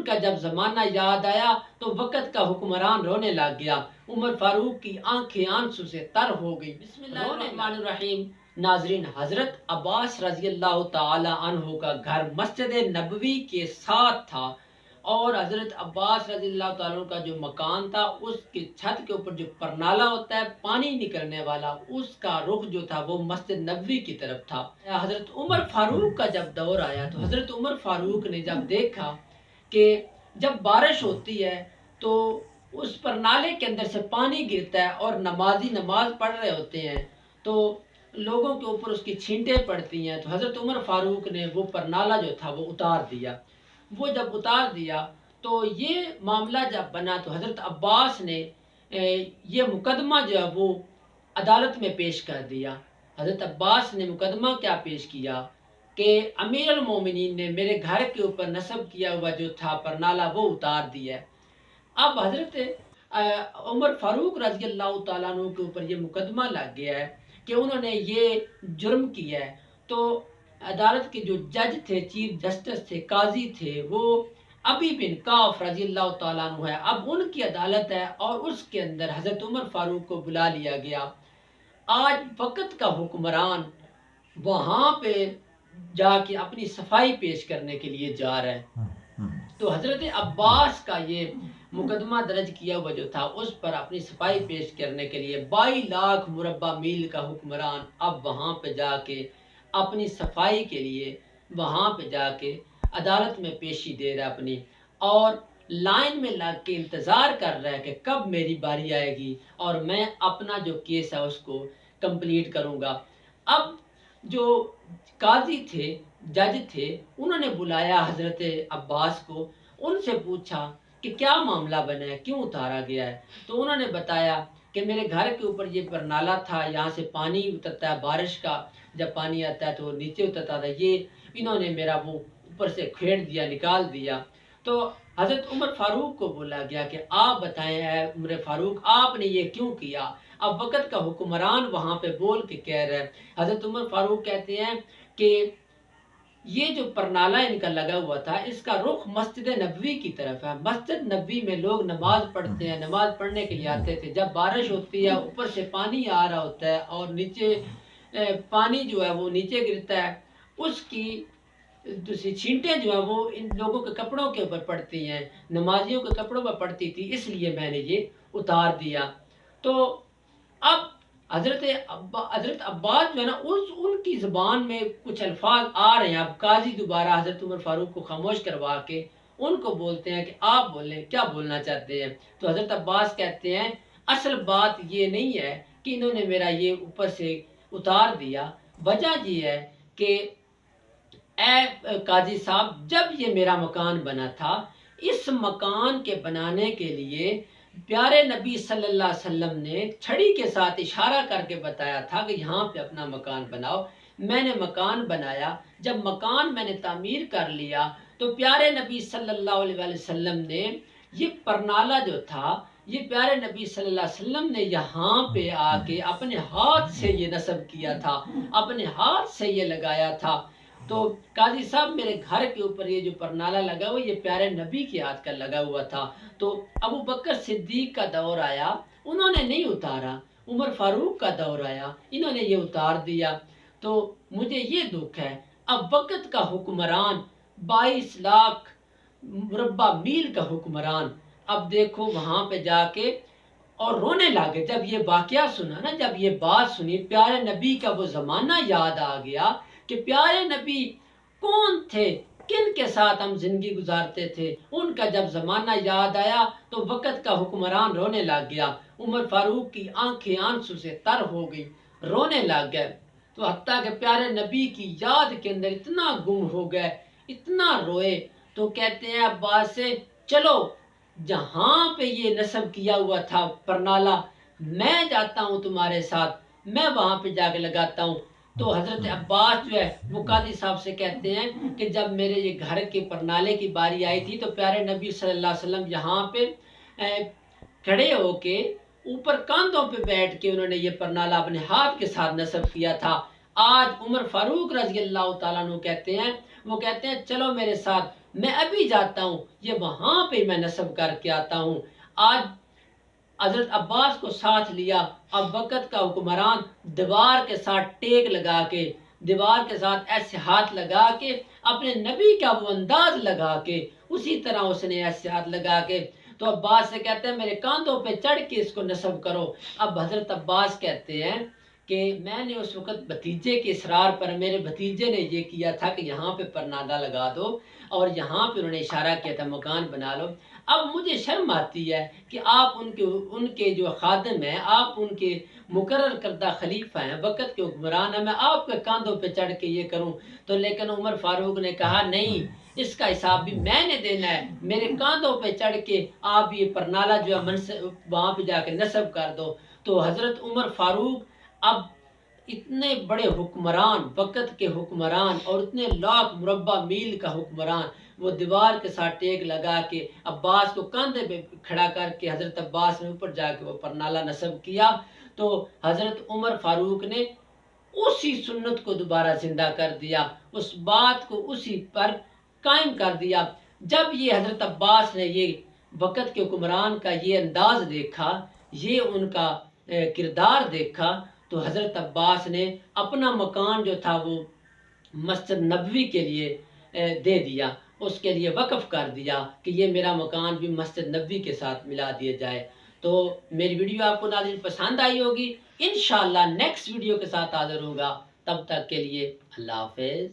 کا جب زمانہ یاد آیا تو وقت کا حکمران رونے لگ گیا۔ عمر فاروق کی آنکھیں آنسو سے تر ہو گئی۔ بسم اللہ الرحمن الرحیم۔ ناظرین، حضرت عباس رضی اللہ تعالی عنہ کا گھر مسجد نبوی کے ساتھ تھا، اور حضرت عباس رضی اللہ تعالیٰ عنہ کا جو مکان تھا اس کے چھت کے اوپر جو پرنالا ہوتا ہے پانی نکلنے والا، اس کا رخ جو تھا وہ مسجد نبوی کی طرف تھا۔ حضرت عمر فاروق کا جب دور آیا تو حضرت عمر فاروق نے جب دیکھا کہ جب بارش ہوتی ہے تو اس پرنالے کے اندر سے پانی گرتا ہے اور نمازی نماز پڑھ رہے ہوتے ہیں تو لوگوں کے اوپر اس کی چھینٹیں پڑتی ہیں، تو حضرت عمر فاروق نے وہ پرنالہ جو تھا وہ اتار دیا۔ وہ جب اتار دیا تو یہ معاملہ جب بنا تو حضرت عباس نے یہ مقدمہ جو ہے وہ عدالت میں پیش کر دیا۔ حضرت عباس نے مقدمہ کیا پیش کیا کہ امیر المومنین نے میرے گھر کے اوپر نصب کیا ہوا جو تھا پرنالہ وہ اتار دیا ہے۔ اب حضرت عمر فاروق رضی اللہ تعالیٰ عنہ کے اوپر یہ مقدمہ لگ گیا ہے کہ انہوں نے یہ جرم کیا ہے، تو عدالت کے جو جج تھے، چیف جسٹس تھے، قاضی تھے، وہ ابی بن کعب رضی اللہ تعالیٰ عنہ ہے۔ اب ان کی عدالت ہے اور اس کے اندر حضرت عمر فاروق کو بلا لیا گیا۔ آج وقت کا حکمران وہاں پہ جا کے اپنی صفائی پیش کرنے کے لیے جا رہا ہے، تو حضرت عباس کا یہ مقدمہ درج کیا ہوا جو تھا اس پر اپنی صفائی پیش کرنے کے لیے 22 لاکھ مربع میل کا حکمران اب وہاں پہ جا کے اپنی صفائی کے لیے وہاں پہ جا کے عدالت میں پیشی دے رہا ہے اپنی، اور لائن میں لگ کے انتظار کر رہا ہے کہ کب میری باری آئے گی اور میں اپنا جو کیس ہے اس کو کمپلیٹ کروں گا۔ اب جو قاضی تھے، جج تھے، انہوں نے بلایا حضرت عباس کو، ان سے پوچھا کہ کیا معاملہ بنا ہے، کیوں اتارا گیا ہے؟ تو انہوں نے بتایا کہ میرے گھر کے اوپر یہ پرنالہ تھا، یہاں سے پانی اترتا ہے، بارش کا جب پانی آتا ہے تو نیچے اترتا تھا، یہ انہوں نے میرا وہ اوپر سے کھیڑ دیا، نکال دیا۔ تو حضرت عمر فاروق کو بولا گیا کہ آپ بتائیں اے عمر فاروق، آپ نے یہ کیوں کیا؟ اب وقت کا حکمران وہاں پہ بول کے کہہ رہا ہے۔ حضرت عمر فاروق کہتے ہیں کہ یہ جو پرنالہ ان کا لگا ہوا تھا اس کا رخ مسجد نبوی کی طرف ہے۔ مسجد نبوی میں لوگ نماز پڑھتے ہیں، نماز پڑھنے کے لیے آتے تھے، جب بارش ہوتی ہے اوپر سے پانی آ رہا ہوتا ہے اور نیچے پانی جو ہے وہ نیچے گرتا ہے، اس کی دوسری چھینٹیں جو ہیں وہ ان لوگوں کے کپڑوں کے اوپر پڑتی ہیں، نمازیوں کے کپڑوں پر پڑتی تھی، اس لیے میں نے یہ اتار دیا۔ تو اب حضرت عباس جو ہے نا ان کی زبان میں کچھ الفاظ آ رہے ہیں۔ اب قاضی دوبارہ حضرت عمر فاروق کو خاموش کروا کے ان کو بولتے ہیں کہ آپ بولیں، کیا بولنا چاہتے ہیں؟ تو حضرت عباس کہتے ہیں اصل بات یہ نہیں ہے کہ انہوں نے میرا یہ اوپر سے اتار دیا، وجہ یہ ہے کہ اے قاضی صاحب، جب یہ میرا مکان بنا تھا اس مکان کے بنانے کے لیے پیارے نبی صلی اللہ علیہ وسلم نے چھڑی کے ساتھ اشارہ کر کے بتایا تھا کہ یہاں پہ اپنا مکان بناؤ۔ میں نے مکان بنایا، جب مکان میں نے تعمیر کر لیا تو پیارے نبی صلی اللہ علیہ وسلم نے یہ پرنالہ جو تھا، یہ پیارے نبی صلی اللہ علیہ وسلم نے یہاں پہ آ کے اپنے ہاتھ سے یہ نصب کیا تھا، اپنے ہاتھ سے یہ لگایا تھا۔ تو قاضی صاحب، میرے گھر کے اوپر یہ جو پرنالہ لگا ہوا یہ پیارے نبی کے ہاتھ کا لگا ہوا تھا۔ تو ابو بکر صدیق کا دور آیا، انہوں نے نہیں اتارا، عمر فاروق کا دور آیا، انہوں نے یہ اتار دیا۔ تو مجھے یہ دکھ ہے، اب وقت کا حکمران 22 لاکھ مربع میل کا حکمران، اب دیکھو وہاں پہ جا کے اور رونے لگے۔ جب یہ واقعہ سنا نا، جب یہ بات سنی، پیارے نبی کا وہ زمانہ یاد آ گیا کہ پیارے نبی کون تھے، کن کے ساتھ ہم زندگی گزارتے تھے۔ ان کا جب زمانہ یاد آیا تو وقت کا حکمران رونے لگ گیا۔ عمر فاروق کی آنکھیں آنسو سے تر ہو گئی، رونے لگ گئے، تو حتیٰ کہ پیارے نبی کی یاد کے اندر اتنا گم ہو گئے، اتنا روئے، تو کہتے ہیں عباس سے، چلو جہاں پہ یہ نصب کیا ہوا تھا پرنالہ، میں جاتا ہوں تمہارے ساتھ، میں وہاں پہ جا کے لگاتا ہوں۔ تو حضرت عباس جو ہے وہ قاضی صاحب سے کہتے ہیں کہ جب میرے یہ گھر کے پرنالے کی باری آئی تھی تو پیارے نبی صلی اللہ علیہ وسلم یہاں پہ کھڑے ہو کے اوپر کاندھوں پہ بیٹھ کے انہوں نے یہ پرنالہ اپنے ہاتھ کے ساتھ نصب کیا تھا۔ آج عمر فاروق رضی اللہ تعالیٰ عنہ کہتے ہیں وہ کہتے ہیں چلو میرے ساتھ، میں ابھی جاتا ہوں، یہ وہاں پہ میں نصب کر کے آتا ہوں۔ آج حضرت عباس کو ساتھ لیا، اب وقت کا حکمران دیوار کے ساتھ ٹیک لگا کے، دیوار کے ساتھ ایسے ہاتھ لگا کے، اپنے نبی کا وہ انداز لگا کے، اسی طرح اس نے ایسے ہاتھ لگا کے، تو عباس سے کہتے ہیں میرے کاندھوں پہ چڑھ کے اس کو نصب کرو۔ اب حضرت عباس کہتے ہیں کہ میں نے اس وقت بھتیجے کے اصرار پر، میرے بھتیجے نے یہ کیا تھا کہ یہاں پہ پرنادہ لگا دو، اور یہاں پہ انہوں نے اشارہ کیا تھا مکان بنا لو۔ اب مجھے شرم آتی ہے کہ آپ ان کے جو خادم ہیں، آپ ان کے مقرر کردہ خلیفہ ہیں، وقت کے حکمران ہیں، میں آپ کے کاندھوں پہ چڑھ کے یہ کروں؟ تو لیکن عمر فاروق نے کہا نہیں، اس کا حساب بھی میں نے دینا ہے، میرے کاندھوں پہ چڑھ کے آپ یہ پرنالہ جو ہے وہاں پہ جا کے نصب کر دو۔ تو حضرت عمر فاروق اب اتنے بڑے حکمران، وقت کے حکمران اور اتنے لاکھ مربع میل کا حکمران، وہ دیوار کے ساتھ ٹیک لگا کے عباس کو کاندھے پہ کھڑا کر کے حضرت عباس نے اوپر جا کے وہ پرنالہ نصب کیا۔ تو حضرت عمر فاروق نے اسی سنت کو دوبارہ زندہ کر دیا، اس بات کو اسی پر قائم کر دیا۔ جب یہ حضرت عباس نے یہ وقت کے حکمران کا یہ انداز دیکھا، یہ ان کا کردار دیکھا، تو حضرت عباس نے اپنا مکان جو تھا وہ مسجد نبوی کے لیے دے دیا، اس کے لیے وقف کر دیا کہ یہ میرا مکان بھی مسجد نبوی کے ساتھ ملا دیا جائے۔ تو میری ویڈیو آپ کو ناظرین پسند آئی ہوگی، انشاءاللہ نیکسٹ ویڈیو کے ساتھ حاضر ہوگا، تب تک کے لیے اللہ حافظ۔